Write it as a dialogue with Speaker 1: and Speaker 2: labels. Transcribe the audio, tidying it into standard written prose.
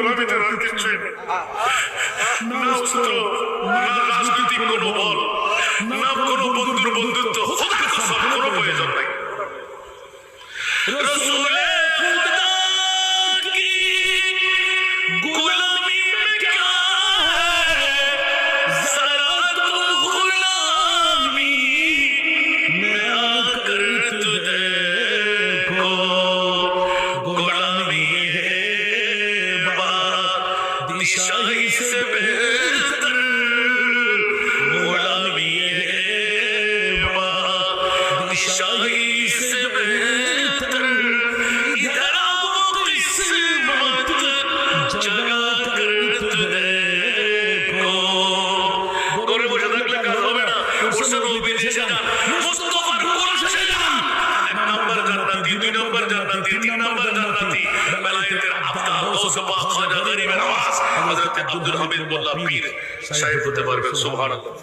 Speaker 1: গোলামিতে আর কিছুই নেই। না অস্ত্র, না রাজনৈতিক কোনো বল, না কোনো বন্ধুর বন্ধুত্ব, খোদার কসম কোনো প্রয়োজন নাই। রসূলে খুদা কি গোলামি में क्या है, जरा तो गुलामी में आकर तू देखो, गुलामी है बादशाही से बेहतर, गुलामी है बादशाही से बेहतर, इधर आओ किस्मत जगा कर तू देखो। ঘরে বসে থাকলে কাজ হবে না, ওরসন বিদেশে যান, মুস্তাফার কোরআনে যান। এক নাম্বার জান্নাতি, দুই নাম্বার জান্নাতি, তিন নাম্বার জান্নাতি, বেলায়েতের আফতার গৌস পাক খাজা গরিব নওয়াজ হযরত আব্দুল হামিদ মোল্লা পীর সাহেব হতে পারবেন। সুবহানাল্লাহ।